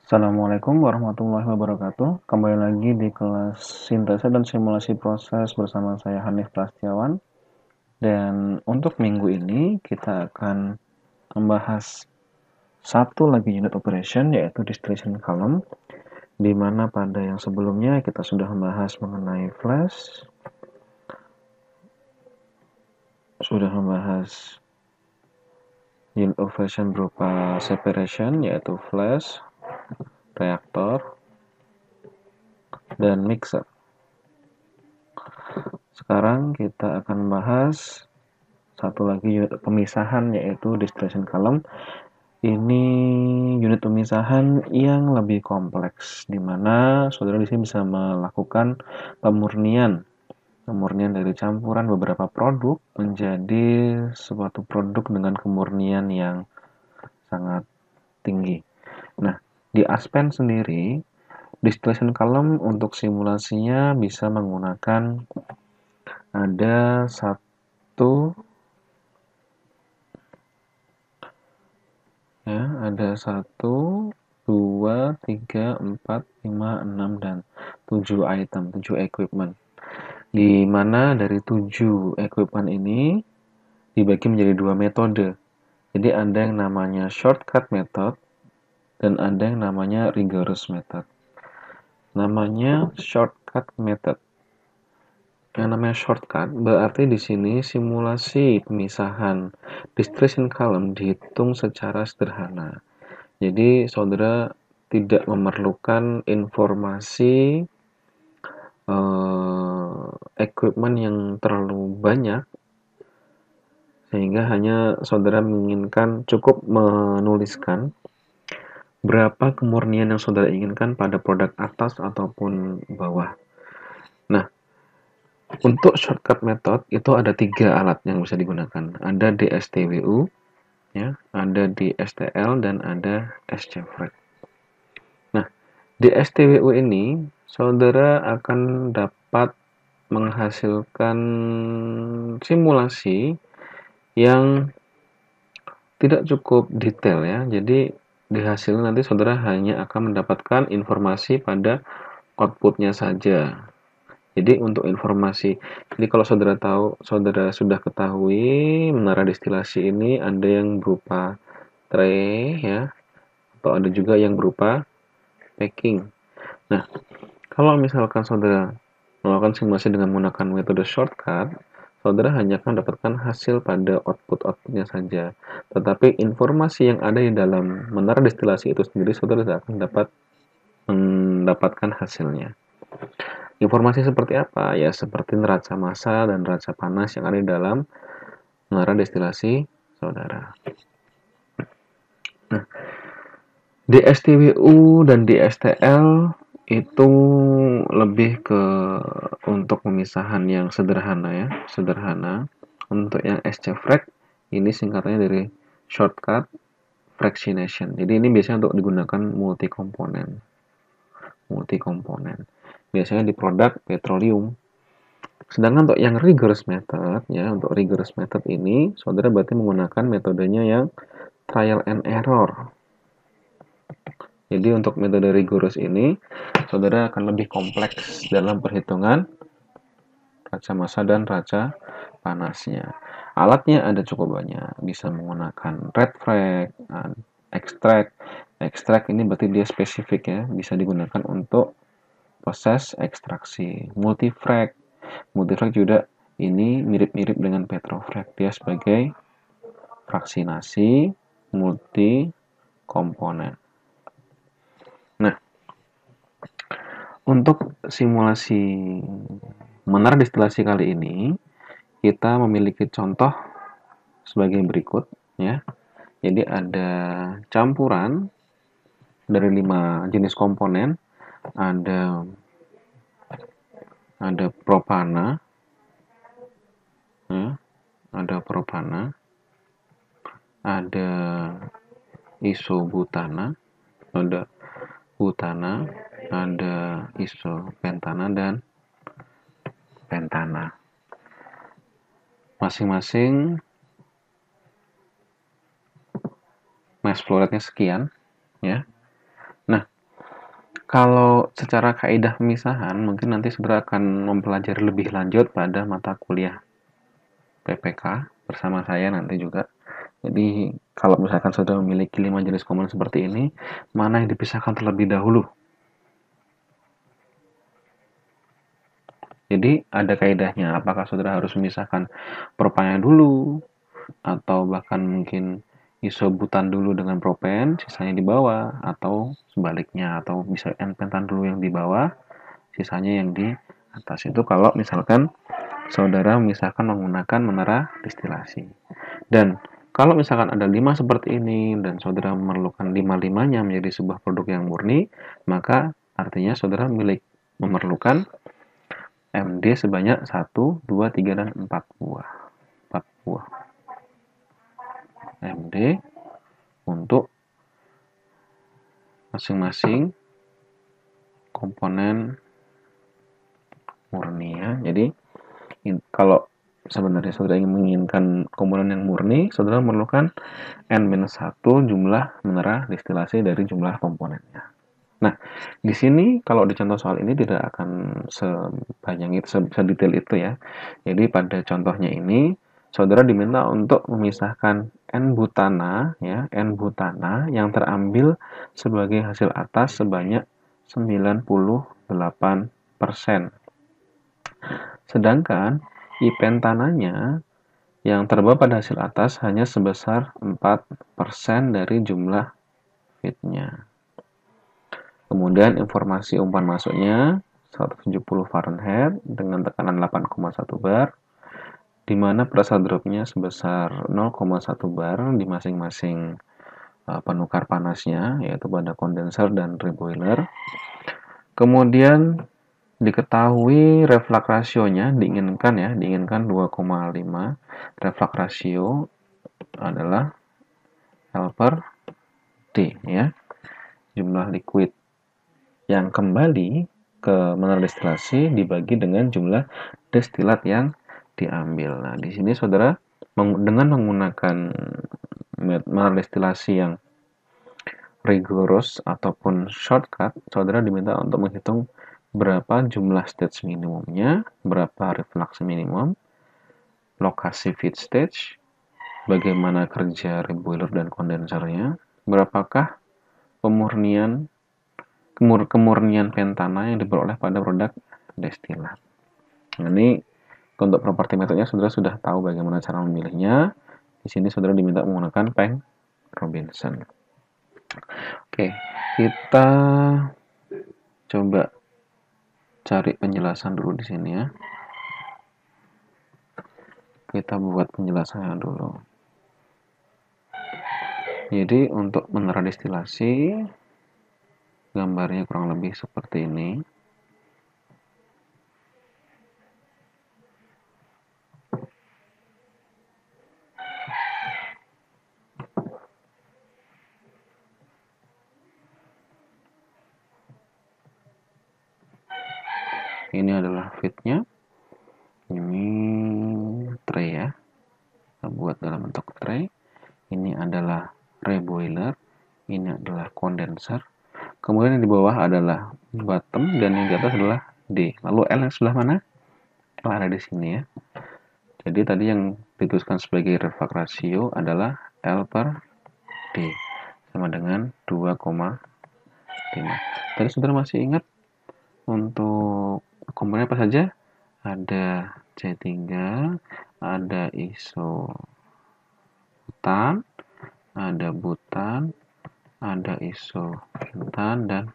Assalamualaikum warahmatullahi wabarakatuh. Kembali lagi di kelas sintesa dan simulasi proses bersama saya Hanif Prasetyawan. Dan untuk minggu ini kita akan membahas satu lagi unit operation yaitu distillation column, di mana pada yang sebelumnya kita sudah membahas mengenai flash, sudah membahas unit operation berupa separation yaitu flash, reaktor, dan mixer. Sekarang kita akan membahas satu lagi unit pemisahan yaitu distillation column. Ini unit pemisahan yang lebih kompleks, di mana saudara di sini bisa melakukan pemurnian dari campuran beberapa produk menjadi suatu produk dengan kemurnian yang sangat tinggi. Nah, di Aspen sendiri, distillation column untuk simulasinya bisa menggunakan ada ada 1, 2, 3, 4, 5, 6, dan 7 item, 7 equipment. Di mana dari 7 equipment ini dibagi menjadi 2 metode. Jadi ada yang namanya shortcut method dan ada yang namanya rigorous method. Namanya shortcut method. Yang namanya shortcut berarti di sini simulasi pemisahan distillation column dihitung secara sederhana. Jadi saudara tidak memerlukan informasi equipment yang terlalu banyak, sehingga hanya saudara menginginkan cukup menuliskan berapa kemurnian yang saudara inginkan pada produk atas ataupun bawah. Nah, untuk shortcut method itu ada 3 alat yang bisa digunakan. Ada DSTWU, ya, ada DSTL, dan ada SCFREC. Nah, di STWU ini, saudara akan dapat menghasilkan simulasi yang tidak cukup detail ya. Jadi di hasil nanti saudara hanya akan mendapatkan informasi pada outputnya saja. Jadi untuk informasi, jadi kalau saudara sudah ketahui menara destilasi ini ada yang berupa tray ya, atau ada juga yang berupa packing. Nah, kalau misalkan saudara melakukan simulasi dengan menggunakan metode shortcut, saudara hanya akan mendapatkan hasil pada output-outputnya saja. Tetapi informasi yang ada di dalam menara destilasi itu sendiri, saudara tidak akan dapat mendapatkan hasilnya. Informasi seperti apa? Ya, seperti neraca massa dan neraca panas yang ada di dalam menara destilasi saudara. Nah, DSTWU dan DSTL itu lebih ke untuk pemisahan yang sederhana ya, sederhana. Untuk yang SCFREC ini singkatannya dari shortcut fractionation. Jadi ini biasanya untuk digunakan multi komponen. Biasanya di produk petroleum. Sedangkan untuk yang rigorous method ya, untuk rigorous method ini saudara berarti menggunakan metodenya yang trial and error. Jadi untuk metode rigorous ini, saudara akan lebih kompleks dalam perhitungan raca massa dan raca panasnya. Alatnya ada cukup banyak, bisa menggunakan red frac, extract. Extract ini berarti dia spesifik ya, bisa digunakan untuk proses ekstraksi. Multifrac juga ini mirip-mirip dengan petrofrac, dia sebagai fraksinasi multi komponen. Nah, untuk simulasi menara destilasi kali ini, kita memiliki contoh sebagai berikut ya. Jadi ada campuran dari 5 jenis komponen, ada propana, ya, ada propana, ada isobutana, ada butana, ada isopentana, dan pentana. Masing-masing mass flow rate-nya sekian ya. Nah, Kalau secara kaidah pemisahan, mungkin nanti saudara akan mempelajari lebih lanjut pada mata kuliah PPK bersama saya nanti juga. Jadi, kalau misalkan saudara memiliki 5 jenis komponen seperti ini, mana yang dipisahkan terlebih dahulu? Jadi, ada kaidahnya. Apakah saudara harus memisahkan propannya dulu, atau bahkan mungkin isobutan dulu dengan propen, sisanya di bawah, atau sebaliknya, atau bisa N-pentan dulu yang di bawah, sisanya yang di atas. Itu kalau misalkan saudara memisahkan menggunakan menara distilasi. Dan kalau misalkan ada 5 seperti ini dan saudara memerlukan 5-5-nya menjadi sebuah produk yang murni, maka artinya saudara memerlukan MD sebanyak 1, 2, 3, dan 4 buah. 4 buah MD untuk masing-masing komponen murni ya. Jadi kalau sebenarnya saudara ingin menginginkan komponen yang murni, saudara memerlukan N-1 jumlah menara distilasi dari jumlah komponennya. Nah, di sini kalau di contoh soal ini tidak akan sebanyak itu, sedetail itu ya. Jadi pada contohnya ini, saudara diminta untuk memisahkan N-butana ya, N-butana yang terambil sebagai hasil atas sebanyak 98%. Sedangkan I-pentananya yang terbawa pada hasil atas hanya sebesar 4% dari jumlah fitnya. Kemudian informasi umpan masuknya 170 Fahrenheit dengan tekanan 8,1 bar, di mana pressure dropnya sebesar 0,1 bar di masing-masing penukar panasnya, yaitu pada kondenser dan reboiler. Kemudian diketahui reflux rasionya diinginkan 2,5. Reflux rasio adalah L per D ya, jumlah liquid yang kembali ke menara destilasi dibagi dengan jumlah destilat yang diambil. Nah, di sini saudara dengan menggunakan menara destilasi yang rigorous ataupun shortcut, saudara diminta untuk menghitung berapa jumlah stage minimumnya, berapa reflux minimum, lokasi feed stage, bagaimana kerja reboiler dan kondensernya, berapakah kemurnian pentana yang diperoleh pada produk destilat. Nah, ini untuk properti metodenya saudara sudah tahu bagaimana cara memilihnya. Di sini saudara diminta menggunakan Peng Robinson. Oke, kita coba cari penjelasan dulu di sini ya. Kita buat penjelasannya dulu. Jadi untuk menara destilasi gambarnya kurang lebih seperti ini. Ini adalah feednya. Ini tray ya. Kita buat dalam bentuk tray. Ini adalah reboiler. Ini adalah kondenser. Kemudian yang di bawah adalah bottom dan yang di atas adalah D. Lalu L yang sebelah mana? L ada di sini ya. Jadi tadi yang dituliskan sebagai reflux ratio adalah L per D sama dengan 2,5. Tadi saudara masih ingat untuk komponen apa saja? Ada C3, ada isobutan, ada butan, ada isopentan, dan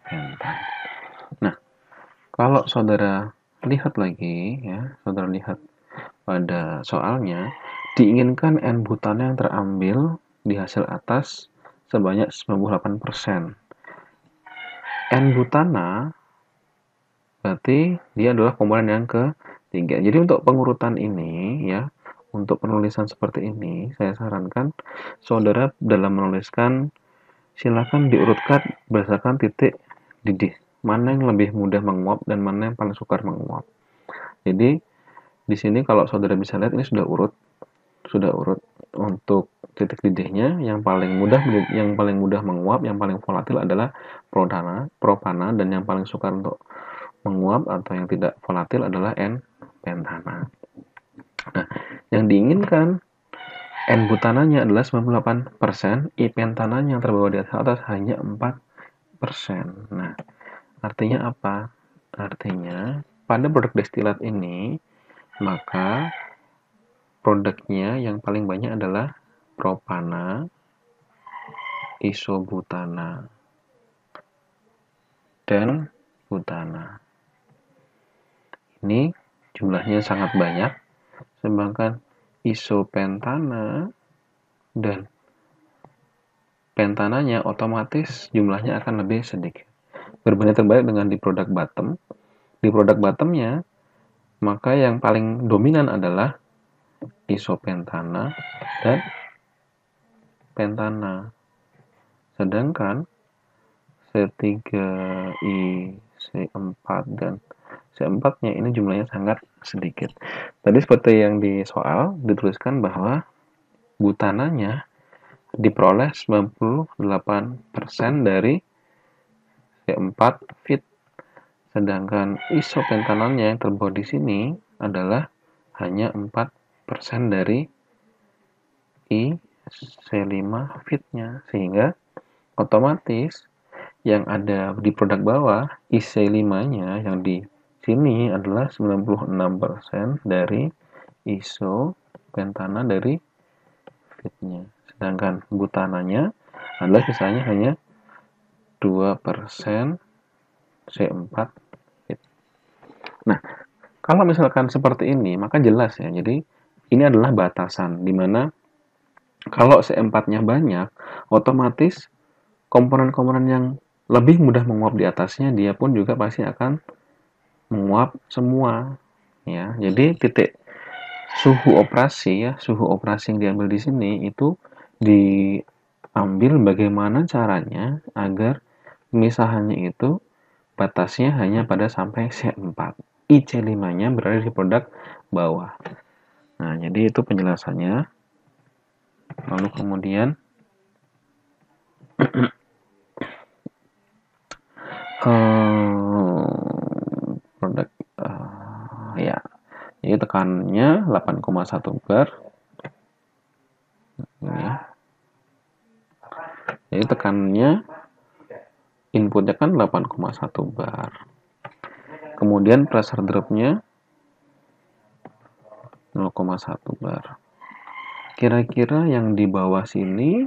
pentan. Nah, kalau saudara lihat lagi ya, saudara lihat pada soalnya, diinginkan N-butannya yang terambil di hasil atas sebanyak 98%. N-butana berarti dia adalah komponen yang ketiga. Jadi untuk pengurutan ini ya, untuk penulisan seperti ini, saya sarankan saudara dalam menuliskan silakan diurutkan berdasarkan titik didih. Mana yang lebih mudah menguap dan mana yang paling sukar menguap. Jadi di sini kalau saudara bisa lihat ini sudah urut untuk titik didihnya yang paling mudah menguap, yang paling volatil adalah propana, dan yang paling sukar untuk menguap atau yang tidak volatil adalah N-pentana. Nah, yang diinginkan N-butananya adalah 98%, I-pentananya yang terbawa di atas hanya 4%. Nah, artinya apa? Artinya, pada produk destilat ini, maka produknya yang paling banyak adalah propana, isobutana, dan butana. Ini jumlahnya sangat banyak, sedangkan isopentana dan pentananya otomatis jumlahnya akan lebih sedikit. Berbanding terbalik dengan di produk bottom. Di produk bottomnya, maka yang paling dominan adalah isopentana dan pentana. Sedangkan C3I, C4, dan C4-nya ini jumlahnya sangat sedikit. Tadi seperti yang di soal, dituliskan bahwa butananya diperoleh 98% dari C4 fit. Sedangkan isopentanannya yang terbawa di sini adalah hanya 4% dari IC5 fitnya. Sehingga otomatis yang ada di produk bawah, IC5-nya yang di sini adalah 96% dari isopentana dari fitnya. Sedangkan butananya adalah sisanya hanya 2% C4 fit. Nah, kalau misalkan seperti ini, maka jelas ya. Jadi, ini adalah batasan, di mana kalau C4-nya banyak, otomatis komponen-komponen yang lebih mudah menguap di atasnya, dia pun juga pasti akan menguap semua. Ya, jadi titik suhu operasi yang diambil di sini itu diambil bagaimana caranya agar pemisahannya itu batasnya hanya pada sampai C4. IC5-nya berada di produk bawah. Nah, jadi itu penjelasannya. Lalu kemudian produk ya. Jadi tekanannya 8,1 bar. Ini. Jadi tekanannya inputnya kan 8,1 bar. Kemudian pressure drop-nya 0,1 bar. Kira-kira yang di bawah sini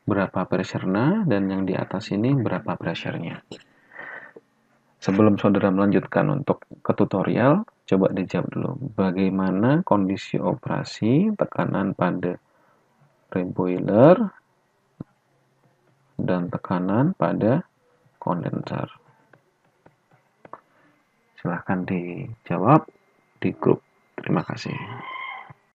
berapa pressure-nya dan yang di atas sini berapa pressure-nya? Sebelum saudara melanjutkan untuk ke tutorial, coba dijawab dulu. Bagaimana kondisi operasi tekanan pada reboiler dan tekanan pada kondenser? Silahkan dijawab di grup. Terima kasih.